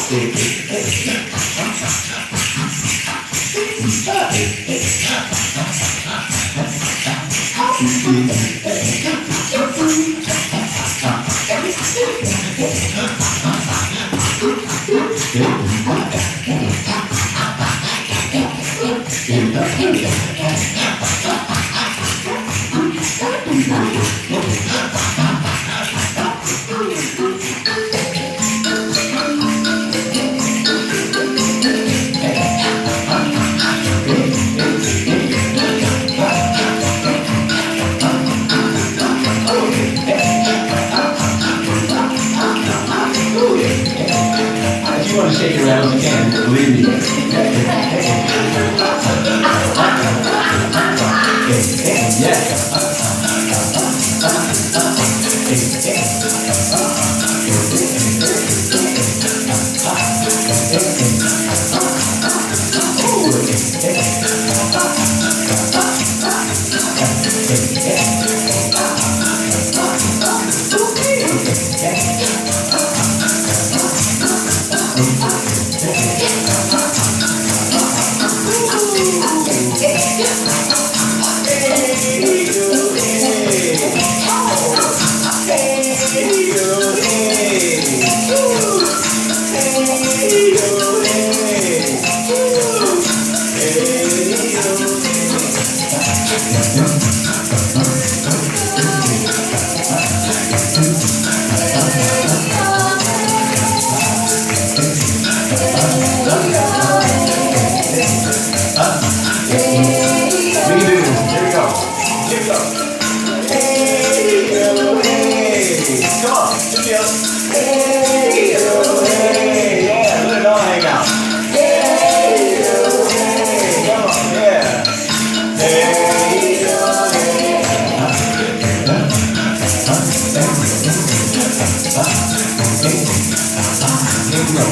If you want to shake it around, you can. Believe me.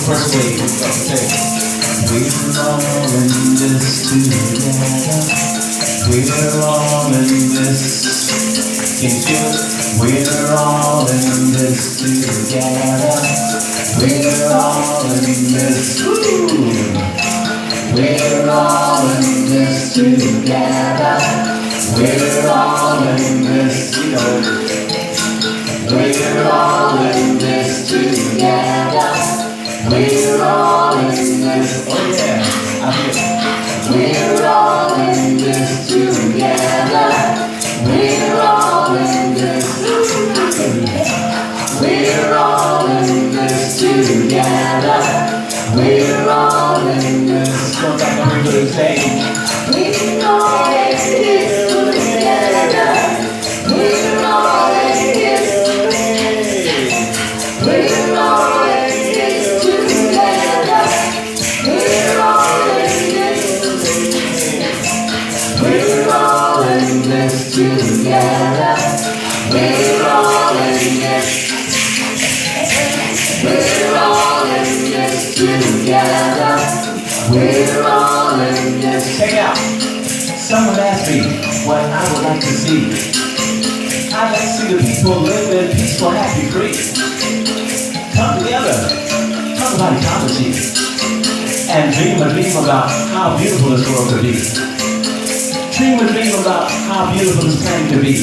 First wave, we're all in this together. We're all in this. Can you feel it? We're all in this together. We're all in this. Ooh. We're all in this together. We're all in this. You know. We're all in this together. We're all in this, oh yeah, I feel it. We're all in this together. We're all in this. We're all in this together. We're all in this. Go back and remember the saying. We're all in this together. We're all in this. We're all together, we're all in this. We're all in this together. We're all in this. Check it out. Someone asked me what I would like to see. I'd like to see the people live in peaceful, happy, free. Come together, talk about ecology, and dream a dream about how beautiful this world could be. Dream a dream about how beautiful this planet could be.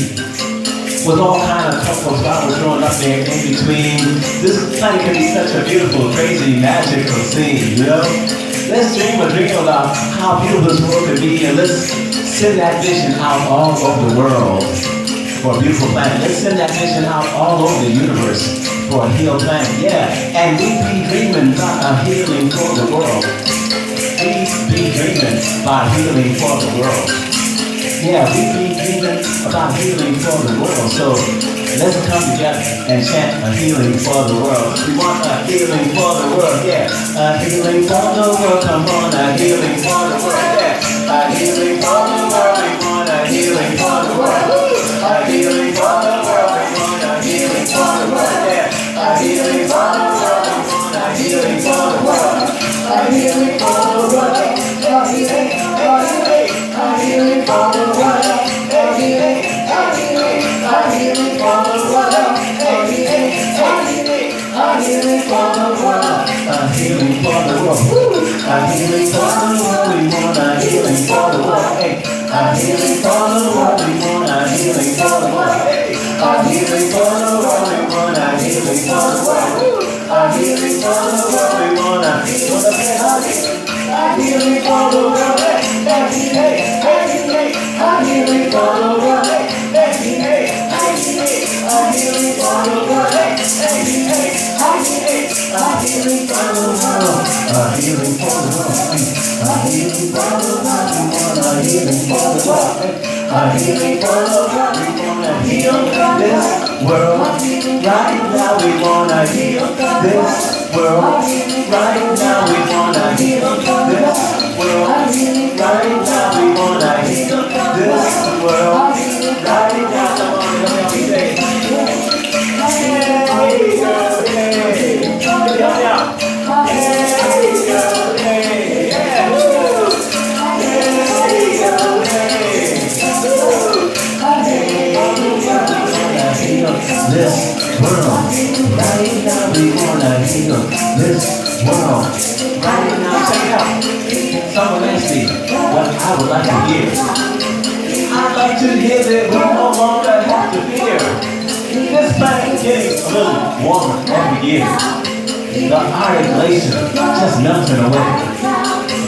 With all kinds of colorful flowers growing up there in between. This planet could be such a beautiful, crazy, magical scene, you know? Let's dream a dream about how beautiful this world could be, and let's send that vision out all over the world for a beautiful planet. Let's send that vision out all over the universe for a healed planet, yeah. And we be dreaming about a healing for the world. We be dreaming about healing for the world. Yeah, we be dreaming about healing for the world. So let's come together and chant a healing for the world. We want a healing for the world, yeah. A healing for the world, come on, a healing for the world, yeah. A healing for the world, we want a healing for the world. A healing for the world, we want a healing for the world, yeah. A healing for the world, we want a healing for the world. A healing for the world, a healing, a healing for the world, a healing, a healing, a healing for the world, a healing, a healing, a healing for the world, a healing for the world. A healing for the world. We want a healing for the world. Hey, a healing for the world. We want a healing for the world. Hey, a healing for the world. We want a healing for the world. A healing for the world. We want a healing for the world. A healing for the world. Hey, hey, hey, hey, hey. A healing for the world. Hey, hey, hey, hey, hey. A healing for the world. Hey, hey, hey, hey, hey. A healing for the world. A healing for the world. A healing for the world. We want a healing for the world. A healing for the world. We want to heal this world. Right now we want to heal this world. Right now we want to heal this world. Right now we want to heal this world. Right now, come on, let me say. This world, right now we wanna heal this world. Right now, check it out. Someone asked me what I would like to hear. I'd like to hear that we no longer have to fear. This planet is getting a little warmer every year. The Arctic glacier just melting away.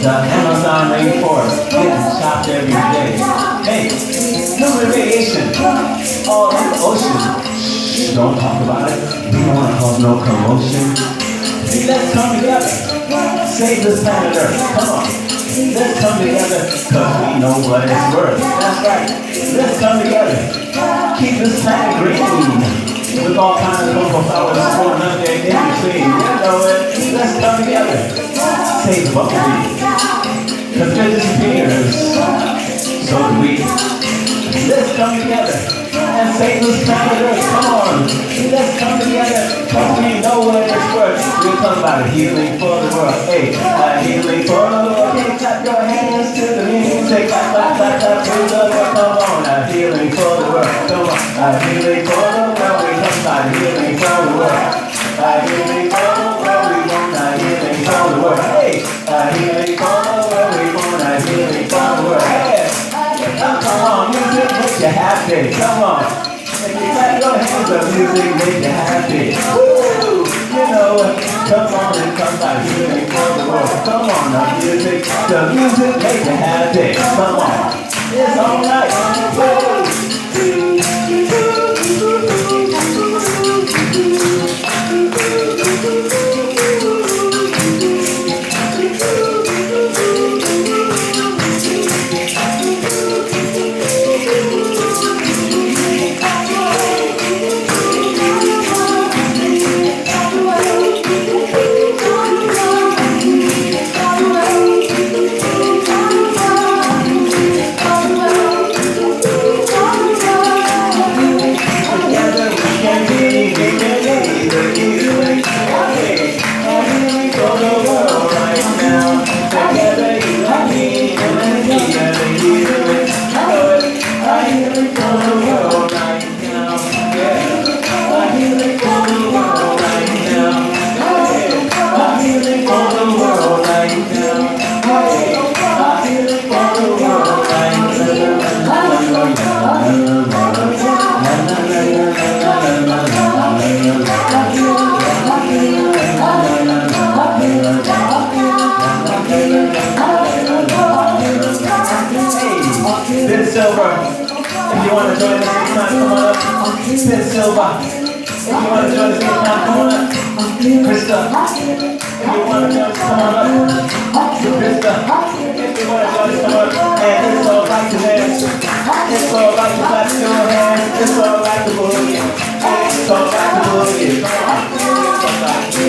The Amazon rainforest getting chopped every day. Hey, nuclear radiation all in the ocean. Shh, don't talk about it. We don't want to cause no commotion. See, let's come together. Save this planet Earth. Come on. Let's come together because we know what it's worth. That's right. Let's come together. Keep this planet green. With all kinds of local flowers growing up there in between. You know it. Let's come together. Save the bumblebee. Because they're disappears. So do we. Let's come together and save this planet Earth. Come on. Let's come together because we know what it's worth. We're talking about a healing for the world. Hey, a healing for the world. Hey, clap your hands to the music. Clap, clap, clap, clap to the world. Come on. A healing for the world. Come on. A healing for the world. We talking about a healing for the world. A healing for the world. We want a healing for the world. Hey, a healing for the world. We want a healing for the world. Hey, come on, music makes you happy. Come on. If you clap your hands, the music makes you happy. Woo! You know it. Come on and come by healing for the world. Come on, the music makes you happy. Come on. It's alright. Silver, if you want to join us next time, come on up. Pit Silver, if you want to join us next time, come on up. Krista, if you want to join us, come on up. Krista, if you want to join us, come on up. And it's all right to dance. It's all right to clap your hands. It's all right to boogie. It's all right to boogie. Come on. It's all right to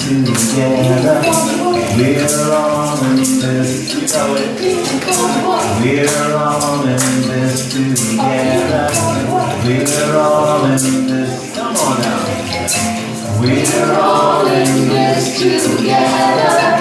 together. We're all in this. You know it. We're all in this together. We're all in this. Come on now. We're all in this together.